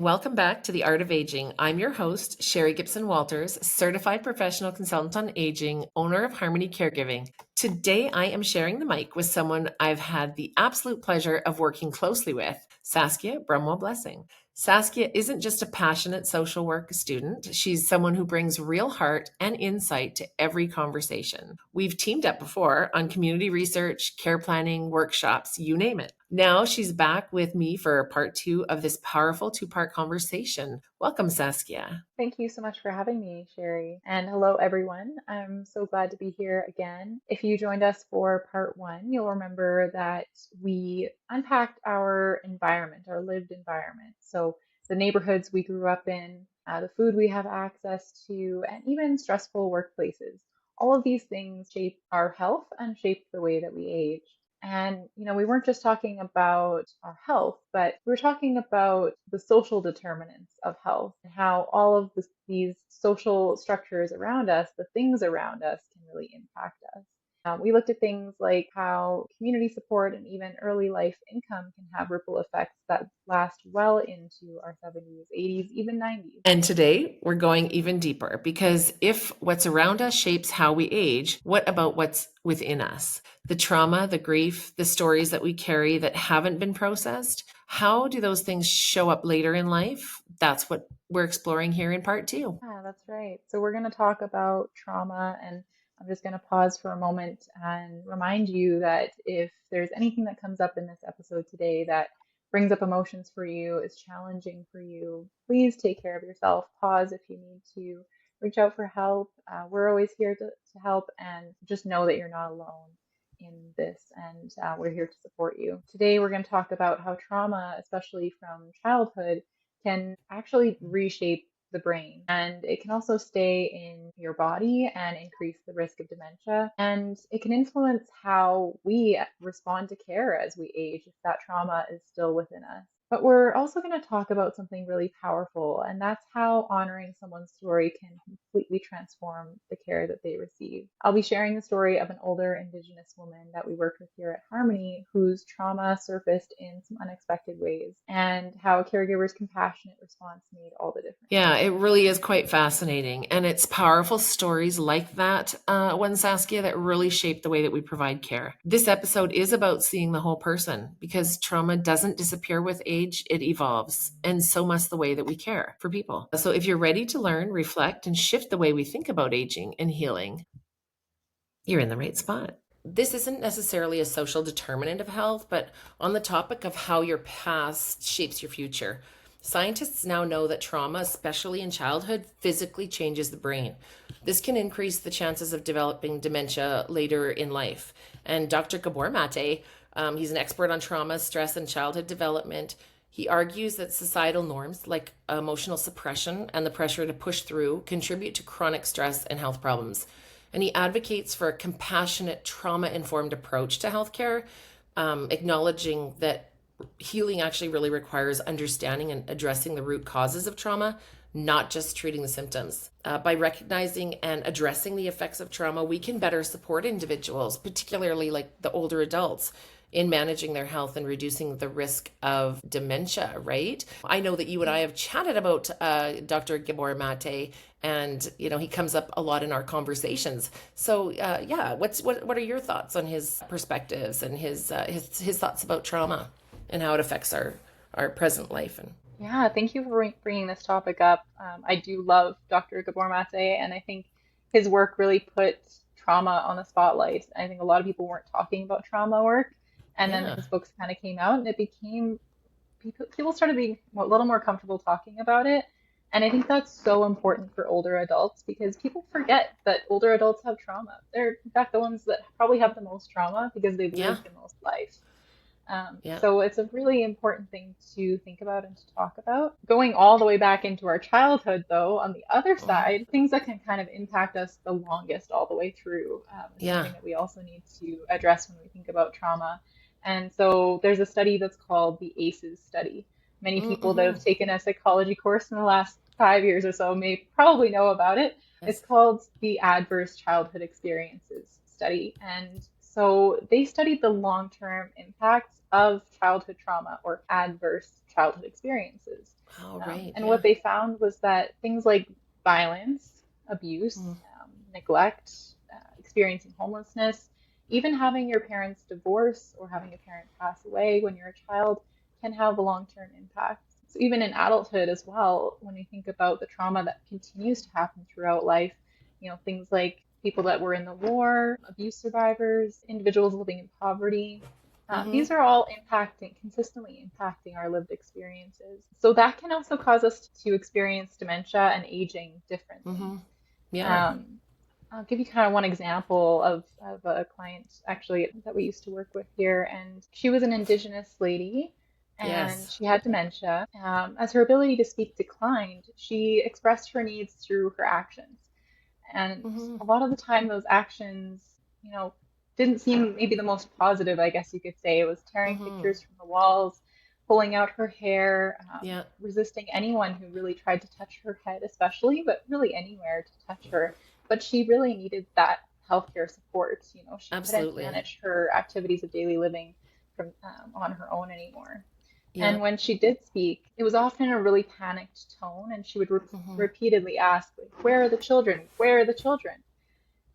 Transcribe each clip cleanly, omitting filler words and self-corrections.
Welcome back to The Art of Aging. I'm your host, Sherry Gibson-Walters, certified professional consultant on aging, owner of Harmony Caregiving. Today, I am sharing the mic with someone I've had the absolute pleasure of working closely with, Saskia Brumwell-Blessing. Saskia isn't just a passionate social work student. She's someone who brings real heart and insight to every conversation. We've teamed up before on community research, care planning, workshops, you name it. Now she's back with me for part 2 of this powerful 2-part conversation. Welcome, Saskia. Thank you so much for having me, Sherry. And hello, everyone. I'm so glad to be here again. If you joined us for part 1, you'll remember that we unpacked our environment, our lived environment. So the neighborhoods we grew up in, the food we have access to, and even stressful workplaces. All of these things shape our health and shape the way that we age. And, we weren't just talking about our health, but we were talking about the social determinants of health and how all of these social structures around us, the things around us, can really impact us. We looked at things like how community support and even early life income can have ripple effects that last well into our 70s, 80s, even 90s. And today we're going even deeper because if what's around us shapes how we age, what about what's within us? The trauma, the grief, the stories that we carry that haven't been processed, how do those things show up later in life? That's what we're exploring here in part 2. Yeah, that's right. So we're going to talk about trauma, and I'm just going to pause for a moment and remind you that if there's anything that comes up in this episode today that brings up emotions for you, is challenging for you, please take care of yourself. Pause if you need to. Reach out for help. We're always here to help, and just know that you're not alone in this, and we're here to support you. Today, we're going to talk about how trauma, especially from childhood, can actually reshape the brain, and it can also stay in your body and increase the risk of dementia, and it can influence how we respond to care as we age if that trauma is still within us. But we're also going to talk about something really powerful, and that's how honoring someone's story can completely transform the care that they receive. I'll be sharing the story of an older Indigenous woman that we worked with here at Harmony whose trauma surfaced in some unexpected ways, and how a caregiver's compassionate response made all the difference. Yeah, it really is quite fascinating. And it's powerful stories like that one, Saskia, that really shape the way that we provide care. This episode is about seeing the whole person because trauma doesn't disappear with age, it evolves. And so must the way that we care for people. So if you're ready to learn, reflect, and shift the way we think about aging and healing, you're in the right spot. This isn't necessarily a social determinant of health, but on the topic of how your past shapes your future. Scientists now know that trauma, especially in childhood, physically changes the brain. This can increase the chances of developing dementia later in life. And Dr. Gabor Maté, he's an expert on trauma, stress, and childhood development. He argues that societal norms like emotional suppression and the pressure to push through contribute to chronic stress and health problems. And he advocates for a compassionate, trauma-informed approach to healthcare, acknowledging that healing actually really requires understanding and addressing the root causes of trauma, not just treating the symptoms. By recognizing and addressing the effects of trauma, we can better support individuals, particularly like the older adults, in managing their health and reducing the risk of dementia, right? I know that you and I have chatted about Dr. Gabor Maté, and he comes up a lot in our conversations. So yeah, what are your thoughts on his perspectives and his thoughts about trauma and how it affects our present life? And Yeah, thank you for bringing this topic up. I do love Dr. Gabor Maté, and I think his work really put trauma on the spotlight. I think a lot of people weren't talking about trauma work, and then yeah, his books kind of came out, and it became people started being a little more comfortable talking about it. And I think that's so important for older adults because people forget that older adults have trauma. They're, in fact, the ones that probably have the most trauma because they've yeah, lived the most life. yeah. So it's a really important thing to think about and to talk about. Going all the way back into our childhood, though, on the other Mhm. side, things that can kind of impact us the longest all the way through is Yeah. something that we also need to address when we think about trauma. And so there's a study that's called the ACEs study. Many people that Mm-hmm. have taken a psychology course in the last 5 years or so may probably know about it. It's Yes. called the Adverse Childhood Experiences study. And so they studied the long term impacts of childhood trauma or adverse childhood experiences. Oh, right. And Yeah. what they found was that things like violence, abuse, Mm-hmm. neglect, experiencing homelessness, even having your parents divorce or having a parent pass away when you're a child can have a long-term impact. So even in adulthood as well, when we think about the trauma that continues to happen throughout life, things like people that were in the war, abuse survivors, individuals living in poverty, Mm-hmm. these are all consistently impacting our lived experiences. So that can also cause us to experience dementia and aging differently. Mm-hmm. Yeah. Um, I'll give you kind of one example of a client actually that we used to work with here, and she was an Indigenous lady and Yes. she had dementia. As her ability to speak declined, she expressed her needs through her actions. And Mm-hmm. a lot of the time, those actions, you know, didn't seem maybe the most positive, I guess you could say. It was tearing Mm-hmm. pictures from the walls, pulling out her hair, Yeah. resisting anyone who really tried to touch her head, especially, but really anywhere to touch her. But she really needed that healthcare support. She couldn't Absolutely. manage her activities of daily living from on her own anymore. Yeah. And when she did speak, it was often in a really panicked tone, and she would Mm-hmm. repeatedly ask, like, "Where are the children? Where are the children?"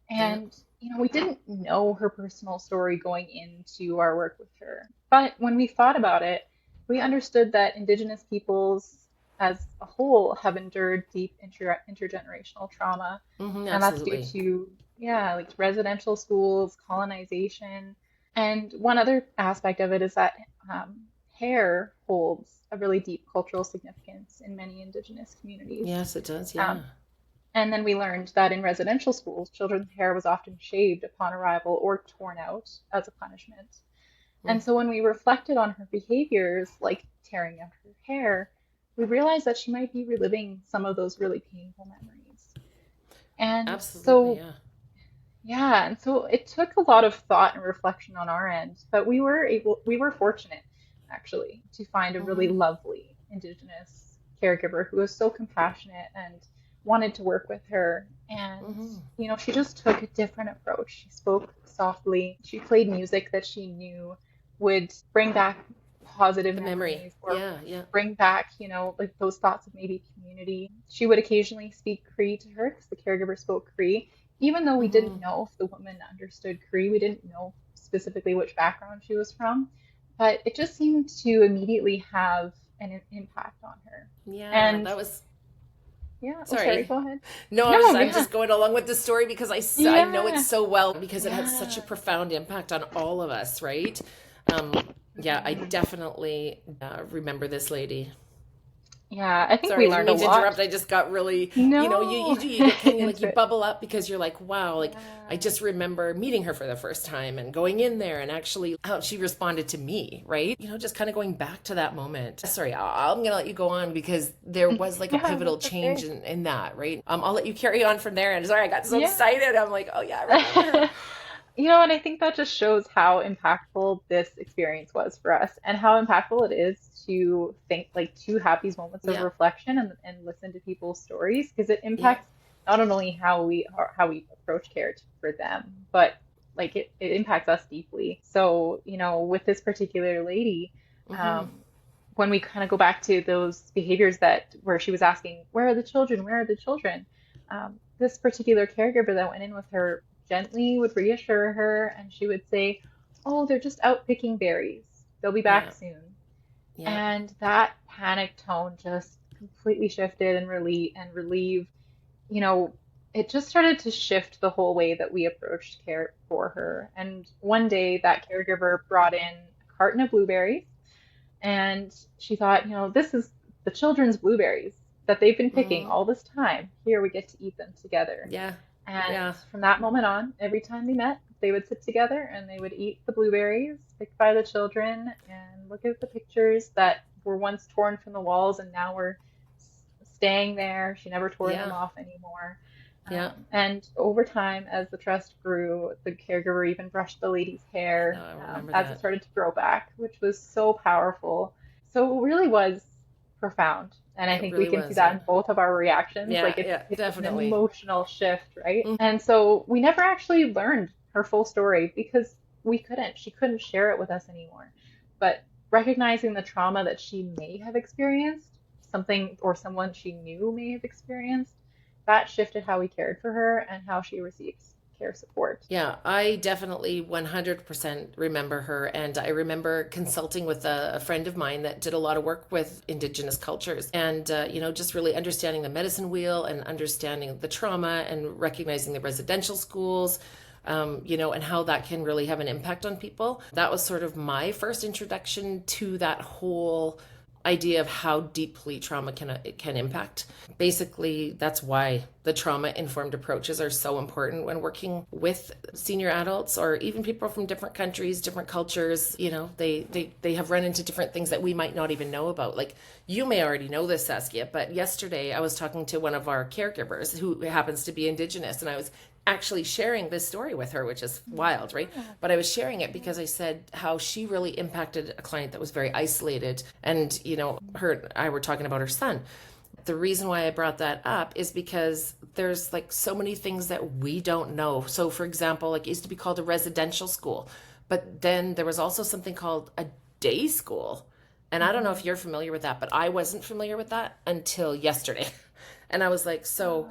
Yeah. And, we didn't know her personal story going into our work with her. But when we thought about it, we understood that Indigenous peoples as a whole have endured deep intergenerational trauma. Mm-hmm. And that's due Absolutely. to, yeah, like residential schools, colonization. And one other aspect of it is that hair holds a really deep cultural significance in many Indigenous communities. Yes, it does. Yeah. Um, and then we learned that in residential schools, children's hair was often shaved upon arrival or torn out as a punishment. Mm. And so when we reflected on her behaviors, like tearing out her hair, we realized that she might be reliving some of those really painful memories. And Absolutely. so, Yeah. yeah, and so it took a lot of thought and reflection on our end, but we were fortunate actually to find a really Mm-hmm. lovely Indigenous caregiver who was so compassionate and wanted to work with her. And, Mm-hmm. she just took a different approach. She spoke softly. She played music that she knew would bring back positive The memory. memories or Yeah. Yeah. bring back, like those thoughts of maybe community. She would occasionally speak Cree to her because the caregiver spoke Cree even though we Mm-hmm. didn't know if the woman understood Cree, we didn't know specifically which background she was from, but it just seemed to immediately have an impact on her. Yeah. And That was. yeah, oh, sorry, Sorry. go ahead. No, No, I'm yeah, just going along with the story because I know it yeah, so well because it had such a yeah. profound impact on all of us, right? Yeah, I Mhm. definitely remember this lady. Yeah, I think Sorry, we I didn't learned a mean to lot. interrupt. I just got really, No, you get kind of like you into it. bubble up because you're like, wow, like I Yeah, just remember meeting her for the first time and going in there and actually how she responded to me, right? Just kind of going back to that moment. Sorry, I'm gonna let you go on because there was like a yeah, pivotal that's change okay. in that, right? I'll let you carry on from there. And sorry, I got so Yeah. excited. I'm like, oh yeah, I remember her. And I think that just shows how impactful this experience was for us and how impactful it is to think, like, to have these moments of Yeah, reflection and listen to people's stories because it yeah. impacts not only how we approach care for them, but like it impacts us deeply. So, with this particular lady, Mm-hmm. um, when we kind of go back to those behaviors that where she was asking, "Where are the children? Where are the children?" This particular caregiver that went in with her gently would reassure her, and she would say, "Oh, they're just out picking berries. They'll be back Yeah, soon." yeah, And that panic tone just completely shifted and relieved. You know, it just started to shift the whole way that we approached care for her. And one day, that caregiver brought in a carton of blueberries and she thought, this is the children's blueberries that they've been picking mm-hmm. all this time. Here we get to eat them together. Yeah, And yeah, from that moment on, every time they met, they would sit together and they would eat the blueberries picked by the children and look at the pictures that were once torn from the walls and now were staying there. She never tore them yeah, off anymore. yeah. And over time, as the trust grew, the caregiver even brushed the lady's No, hair I remember as it that. started to grow back, which was so powerful. So it really was profound. And I It think we really can see was. that Yeah, in both of our reactions. yeah, Like it's yeah. it's an Definitely. emotional shift, right? Mm. And so we never actually learned her full story because we couldn't. She couldn't share it with us anymore. But recognizing the trauma that she may have experienced, something or someone she knew may have experienced, that shifted how we cared for her and how she receives care support. Yeah, I definitely 100% remember her. And I remember consulting with a friend of mine that did a lot of work with Indigenous cultures and, just really understanding the medicine wheel and understanding the trauma and recognizing the residential schools, and how that can really have an impact on people. That was sort of my first introduction to that whole idea of how deeply trauma can impact. Basically, that's why the trauma informed approaches are so important when working with senior adults or even people from different countries, different cultures. They have run into different things that we might not even know about. Like, you may already know this, Saskia, but yesterday I was talking to one of our caregivers who happens to be Indigenous, and I was actually sharing this story with her, which is wild, right? But I was sharing it because I said how she really impacted a client that was very isolated. And, her and I were talking about her son. The reason why I brought that up is because there's like so many things that we don't know. So, for example, like, it used to be called a residential school, but then there was also something called a day school. And I don't know if you're familiar with that, but I wasn't familiar with that until yesterday. And I was like, so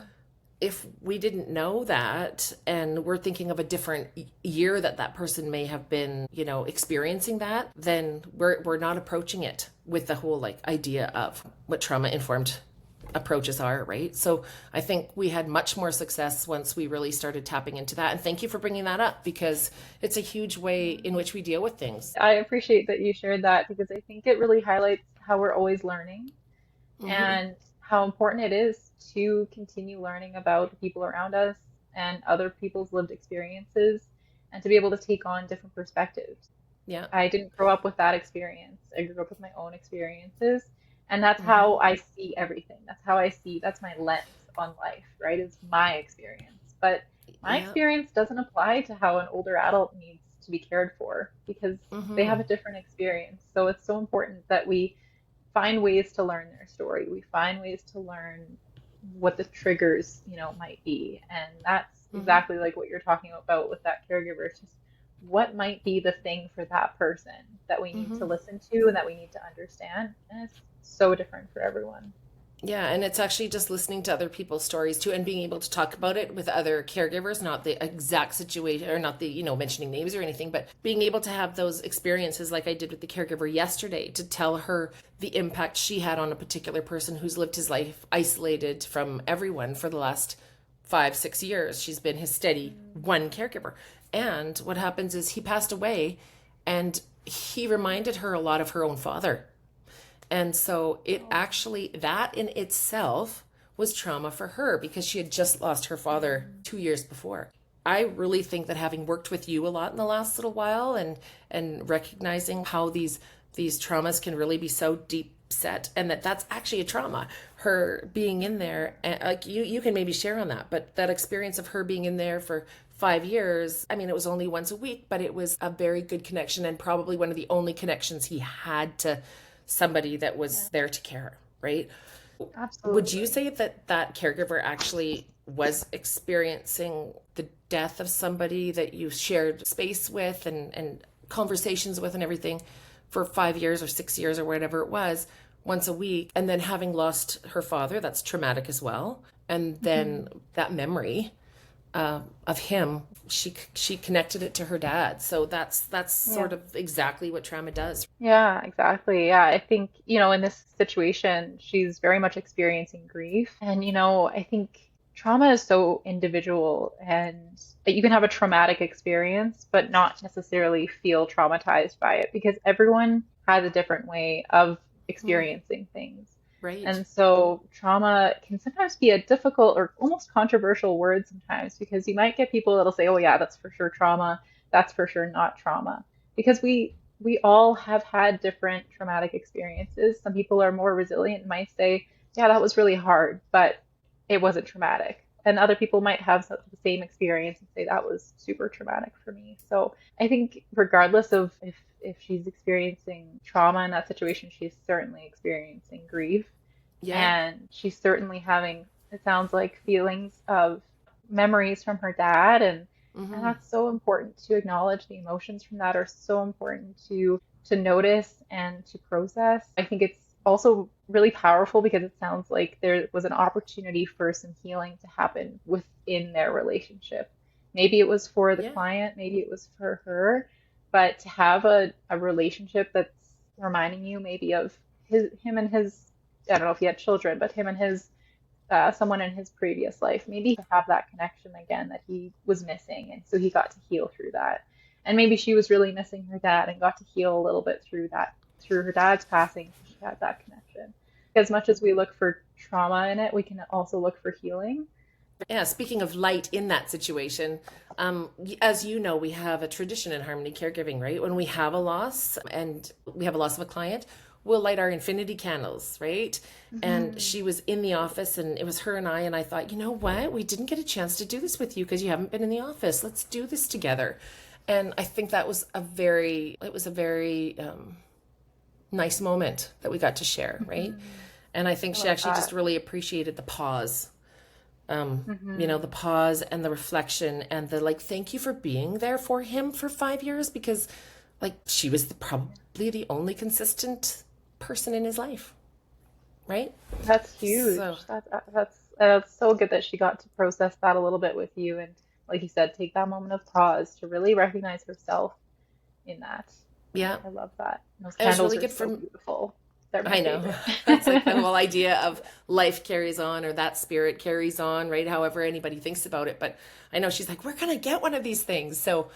if we didn't know that and we're thinking of a different year that person may have been, experiencing that, then we're not approaching it with the whole like idea of what trauma informed approaches are, right? So I think we had much more success once we really started tapping into that. And thank you for bringing that up because it's a huge way in which we deal with things. I appreciate that you shared that because I think it really highlights how we're always learning Mm-hmm. and how important it is to continue learning about the people around us and other people's lived experiences and to be able to take on different perspectives. Yeah. I didn't grow up with that experience. I grew up with my own experiences, and that's Mm-hmm. how I see everything. That's my lens on life, right? Is my experience. But my Yeah. experience doesn't apply to how an older adult needs to be cared for because they have Mm-hmm. a different experience. So it's so important that we find ways to learn their story. We find ways to learn what the triggers, might be. And that's Mm-hmm. exactly like what you're talking about with that caregiver. It's just what might be the thing for that person that we need to Mm-hmm. listen to and that we need to understand. And it's so different for everyone. Yeah, and it's actually just listening to other people's stories too and being able to talk about it with other caregivers, not the exact situation or not the, mentioning names or anything, but being able to have those experiences like I did with the caregiver yesterday to tell her the impact she had on a particular person who's lived his life isolated from everyone for the last 5, 6 years. She's been his steady one caregiver. And what happens is he passed away and he reminded her a lot of her own father, and so it Oh, actually, that in itself was trauma for her because she had just lost her father mm, 2 years before. I really think that having worked with you a lot in the last little while and recognizing how these traumas can really be so deep set and that's actually a trauma. Her being in there, and like you can maybe share on that, but that experience of her being in there for 5 years, I mean, it was only once a week, but it was a very good connection and probably one of the only connections he had to somebody that yeah, was there to care, right? Would you absolutely. say that that caregiver actually was experiencing the death of somebody that you shared space with and conversations with and everything for 5 years or 6 years or whatever it was, once a week, and then having lost her father, that's traumatic as well. And then Mhm. that memory of him, she connected it to her dad. So that's Yeah. sort of exactly what trauma does. Yeah, exactly. Yeah, I think, in this situation, she's very much experiencing grief. And, I think trauma is so individual and that you can have a traumatic experience, but not necessarily feel traumatized by it because everyone has a different way of Hmm. experiencing things. Right. And so trauma can sometimes be a difficult or almost controversial word sometimes because you might get people that'll say, oh, yeah, that's for sure trauma. That's for sure not trauma. Because we all have had different traumatic experiences. Some people are more resilient and might say, yeah, that was really hard, but it wasn't traumatic. And other people might have the same experience and say that was super traumatic for me. So I think regardless of if she's experiencing trauma in that situation, she's certainly experiencing grief. Yeah. And she's certainly having, it sounds like, feelings of memories from her dad. And Hmm. that's so important to acknowledge. The emotions from that are so important to to notice and to process. I think it's also really powerful because it sounds like there was an opportunity for some healing to happen within their relationship. Maybe it was for the Yeah. client, maybe it was for her, but to have a relationship that's reminding you maybe of him and his, I don't know if he had children, but him and his someone in his previous life, maybe to have that connection again that he was missing. And so he got to heal through that. And maybe she was really missing her dad and got to heal a little bit through that, through her dad's passing. So she had that connection. As much as we look for trauma in it, we can also look for healing. Yeah, speaking of light in that situation, as you know, we have a tradition in Harmony Caregiving, right? When we have a loss and we have a loss of a client, we'll light our infinity candles, right? And Hmm. she was in the office and it was her and I thought, you know what? We didn't get a chance to do this with you because you haven't been in the office. Let's do this together. And I think that was a very nice moment that we got to share, right? Hmm. And I think I she love actually just that. really appreciated the pause, the Hmm. pause and the reflection and the like, thank you for being there for him for 5 years because like she was probably the only consistent person in his life, right? That's So, huge. That's so good that she got to process that a little bit with you, and like you said, take that moment of pause to really recognize herself in that. yeah, I love that. And those it was candles really are good so for, beautiful. They're my I know. favorite. It's like the whole idea of life carries on or that spirit carries on, right? However anybody thinks about it. But I know she's like, we're going to get one of these things. So,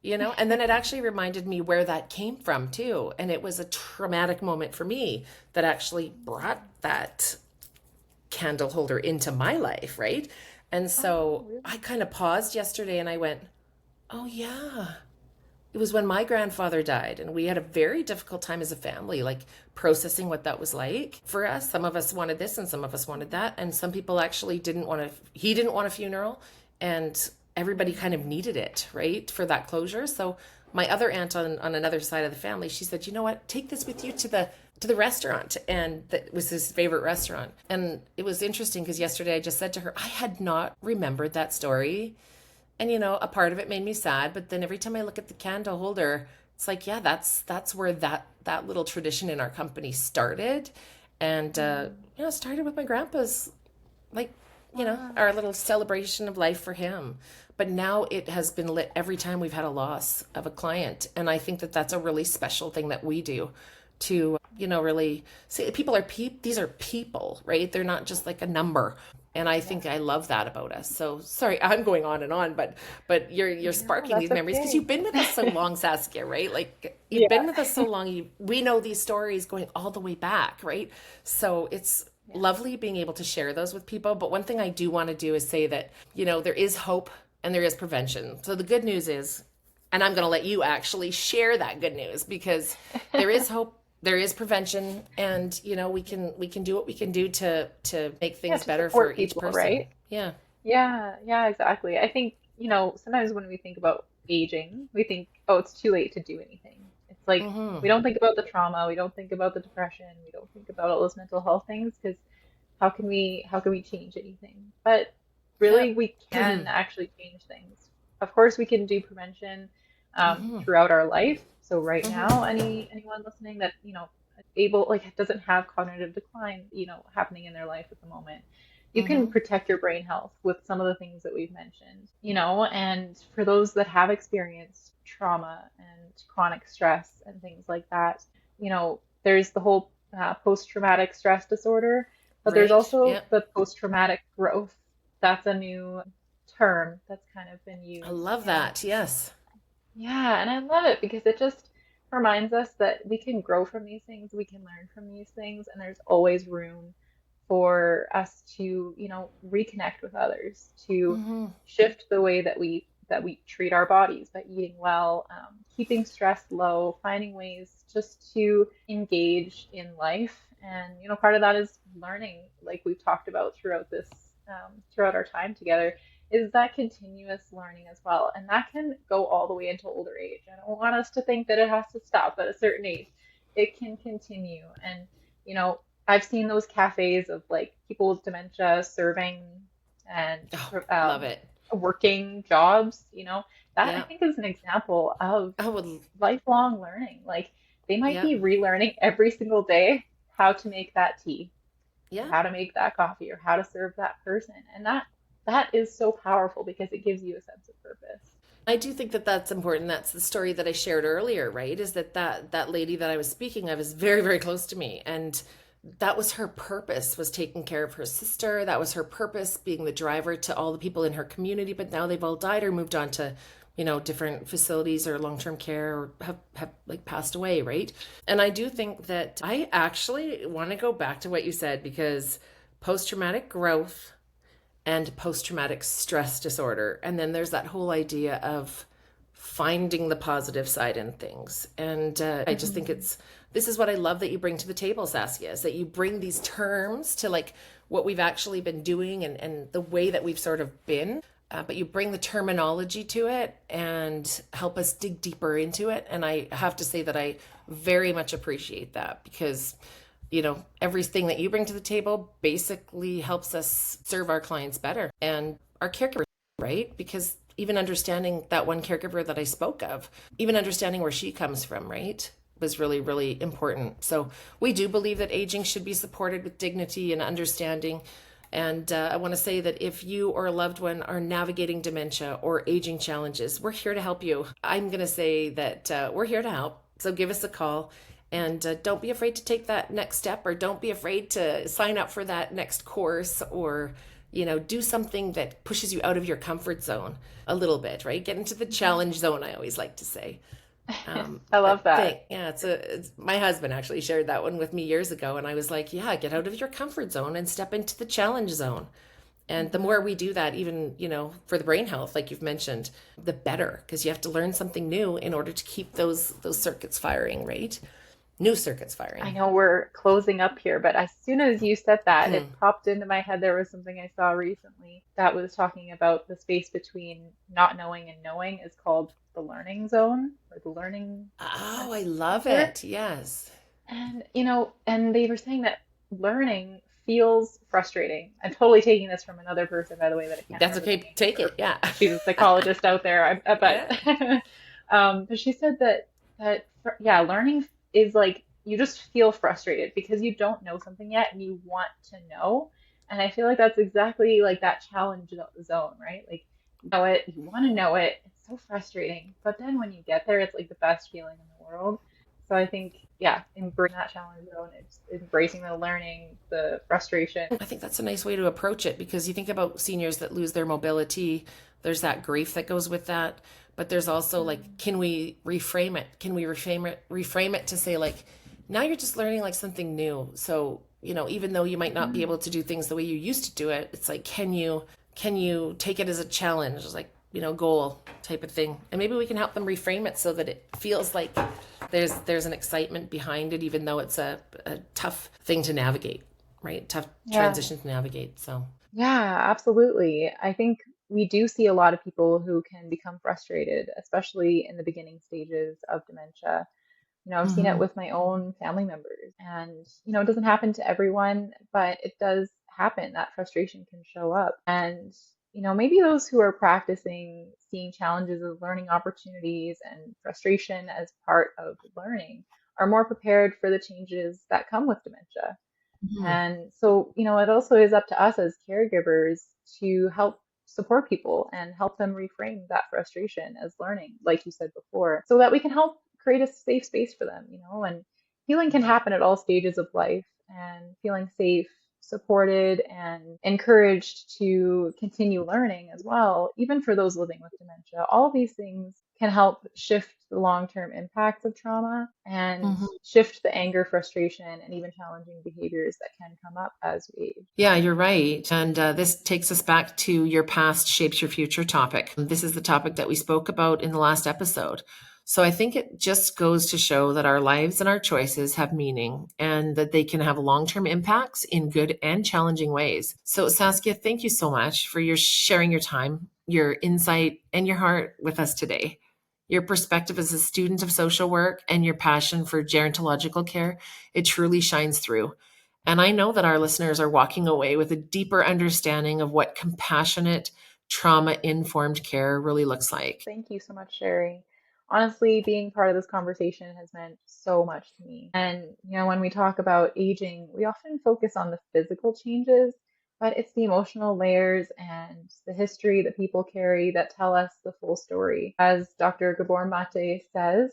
and then it actually reminded me where that came from too. And it was a traumatic moment for me that actually brought that candle holder into my life, right? And Oh, so really? I kind of paused yesterday and I went, oh, yeah, it was when my grandfather died and we had a very difficult time as a family, like processing what that was like for us. Some of us wanted this and some of us wanted that, and some people actually didn't want to, he didn't want a funeral, and everybody kind of needed it, right, for that closure. So my other aunt on another side of the family, she said, you know what, take this with you to the restaurant. And that was his favorite restaurant. And it was interesting because yesterday I just said to her, I had not remembered that story, and a part of it made me sad, but then every time I look at the candle holder, it's like, yeah, that's where that little tradition in our company started. And Mm. started with my grandpa's, like, our Wow. little celebration of life for him. But now it has been lit every time we've had a loss of a client. And I think that that's a really special thing that we do to, really see people these are people, right? They're not just like a number. And I think I Yeah. love that about us. So sorry, I'm going on and on, but you're No, sparking that's these memories because you've okay. been with us so long, Saskia, right? Like you've been Yeah. with us so long, we know these stories going all the way back, right? So it's Yeah. lovely being able to share those with people. But one thing I do want to do is say that, there is hope and there is prevention. So the good news is, and I'm going to let you actually share that good news because there is hope, there is prevention, and we can do what we can do to make Yeah, things to better for support each people, person. right? Yeah. Yeah, yeah, exactly. I think, sometimes when we think about aging, we think, oh, it's too late to do anything. It's like Mm-hmm. we don't think about the trauma, we don't think about the depression, we don't think about all those mental health things because how can we change anything? But Yeah. really, we can actually change things. Of course, we can do prevention Mm-hmm. throughout our life. So right now, Mm-hmm. anyone listening that able like doesn't have cognitive decline happening in their life at the moment, you can Mm-hmm. protect your brain health with some of the things that we've mentioned. And for those that have experienced trauma and chronic stress and things like that, there's the whole post-traumatic stress disorder, but there's Right. also Yeah. the post-traumatic growth. That's a new term that's kind of been I used. love And that. Yes. yeah, and I love it because it just reminds us that we can grow from these things, we can learn from these things, and there's always room for us to, reconnect with others, to Mm-hmm. shift the way that we treat our bodies by eating well, keeping stress low, finding ways just to engage in life. And part of that is learning, like we've talked about throughout our time together, is that continuous learning as well. And that can go all the way into older age. I don't want us to think that it has to stop at a certain age. It can continue. And, I've seen those cafes of like people with dementia serving and Oh, love um, it. working jobs, that I Yeah. think is an example of I would. lifelong learning. Like they might Yeah. be relearning every single day how to make that tea or Yeah. how to make that coffee or how to serve that person. And that is so powerful because it gives you a sense of purpose. I do think that that's important. That's the story that I shared earlier, right? Is that lady that I was speaking of is very, very close to me, and that was her purpose, was taking care of her sister. That was her purpose, being the driver to all the people in her community. But now they've all died or moved on to, different facilities or long-term care, or have like passed away, right? And I do think that I actually want to go back to what you said, because post-traumatic growth and post traumatic stress disorder. And then there's that whole idea of finding the positive side in things. And I just think Hmm. this is what I love that you bring to the table, Saskia, is that you bring these terms to like what we've actually been doing, and the way that we've sort of been. But you bring the terminology to it and help us dig deeper into it. And I have to say that I very much appreciate that, because everything that you bring to the table basically helps us serve our clients better and our caregivers, right? Because even understanding that one caregiver that I spoke of, even understanding where she comes from, right, was really, really important. So we do believe that aging should be supported with dignity and understanding. And I want to say that if you or a loved one are navigating dementia or aging challenges, we're here to help you. I'm going to say that we're here to help. So give us a call, and don't be afraid to take that next step, or don't be afraid to sign up for that next course, or do something that pushes you out of your comfort zone a little bit, right? Get into the challenge zone, I always like to say. I love But that. think, yeah, it's my husband actually shared that one with me years ago, and I was like, yeah, get out of your comfort zone and step into the challenge zone. And the more Hmm. we do that, even, for the brain health, like you've mentioned, the better, because you have to learn something new in order to keep those circuits firing, right? New circuits I firing. know we're closing up here, but as soon as you said that, it popped into my head. There was something I saw recently that was talking about the space between not knowing and knowing is called the learning zone or the learning Oh, I love center. it. Yes. And, and they were saying that learning feels frustrating. I'm totally taking this from another person, by the way, that I can't That's remember the okay. name. Take Or it. Yeah. she's a psychologist out there, but Yeah. but she said yeah, learning is like you just feel frustrated because you don't know something yet and you want to know. And I feel like that's exactly like that challenge zone, right? Like you know it, you want to know it. It's so frustrating, but then when you get there, it's like the best feeling in the world. So I think, yeah, embracing that challenge zone, it's embracing the learning, the frustration. I think that's a nice way to approach it, because you think about seniors that lose their mobility, there's that grief that goes with that. But there's also like, Mm, can we reframe it? Can we reframe it to say, like, now you're just learning like something new. So, even though you might not be mm. able to do things the way you used to do it, it's like, can you take it as a challenge, like, goal type of thing? And maybe we can help them reframe it so that it feels like there's an excitement behind it, even though it's a tough thing to navigate, right? Tough Yeah, transition to navigate. So, yeah, absolutely. I think we do see a lot of people who can become frustrated, especially in the beginning stages of dementia. I've seen it hmm with my own family members, and it doesn't happen to everyone, but it does happen. That frustration can show up. And maybe those who are practicing seeing challenges as learning opportunities and frustration as part of learning are more prepared for the changes that come with dementia. hmm And so, it also is up to us as caregivers to help support people and help them reframe that frustration as learning, like you said before, so that we can help create a safe space for them, and healing can happen at all stages of life, and feeling safe, supported, and encouraged to continue learning as well, even for those living with dementia. All these things can help shift the long-term impacts of trauma and hmm shift the anger, frustration, and even challenging behaviors that can come up as we age. Yeah, you're right. And this takes us back to your past shapes your future topic. This is the topic that we spoke about in the last episode. So I think it just goes to show that our lives and our choices have meaning, and that they can have long-term impacts in good and challenging ways. So Saskia, thank you so much for your sharing your time, your insight, and your heart with us today. Your perspective as a student of social work and your passion for gerontological care, it truly shines through. And I know that our listeners are walking away with a deeper understanding of what compassionate, trauma informed care really looks like. Thank you so much, Sherry. honestly, being part of this conversation has meant so much to me. And, when we talk about aging, we often focus on the physical changes, but it's the emotional layers and the history that people carry that tell us the full story. As Dr. Gabor Maté says,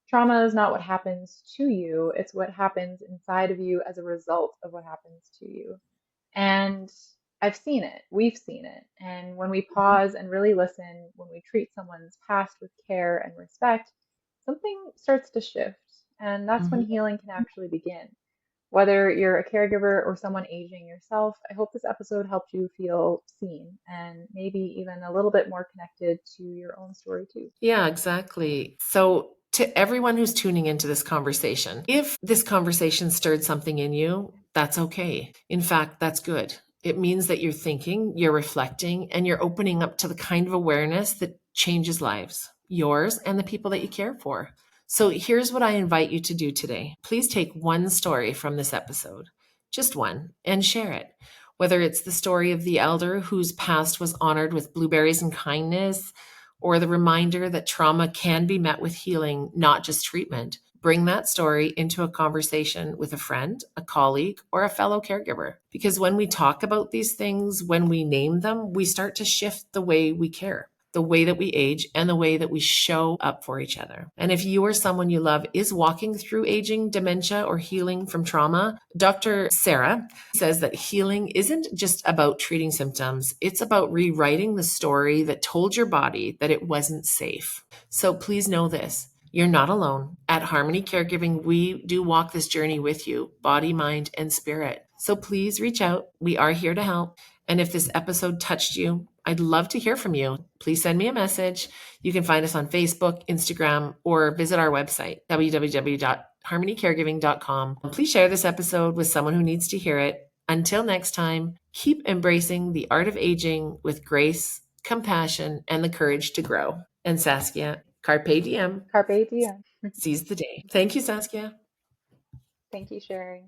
trauma is not what happens to you, it's what happens inside of you as a result of what happens to you. And I've seen it, we've seen it. And when we pause and really listen, when we treat someone's past with care and respect, something starts to shift. And that's when Mhm. healing can actually begin. Whether you're a caregiver or someone aging yourself, I hope this episode helped you feel seen and maybe even a little bit more connected to your own story, too. Yeah, exactly. So, to everyone who's tuning into this conversation, if this conversation stirred something in you, that's okay. In fact, that's good. It means that you're thinking, you're reflecting, and you're opening up to the kind of awareness that changes lives, yours and the people that you care for. So, here's what I invite you to do today. Please take one story from this episode, just one, and share it. Whether it's the story of the elder whose past was honored with blueberries and kindness, or the reminder that trauma can be met with healing, not just treatment. Bring that story into a conversation with a friend, a colleague, or a fellow caregiver. Because when we talk about these things, when we name them, we start to shift the way we care, the way that we age, and the way that we show up for each other. And if you or someone you love is walking through aging, dementia, or healing from trauma, Dr. Sarah says that healing isn't just about treating symptoms, it's about rewriting the story that told your body that it wasn't safe. So please know this. You're not alone. At Harmony Caregiving, we do walk this journey with you, body, mind, and spirit. So please reach out. We are here to help. And if this episode touched you, I'd love to hear from you. Please send me a message. You can find us on Facebook, Instagram, or visit our website, www.harmonycaregiving.com. Please share this episode with someone who needs to hear it. Until next time, keep embracing the art of aging with grace, compassion, and the courage to grow. And Saskia, carpe diem. Carpe diem. Seize the day. Thank you, Saskia. Thank you, Sherry.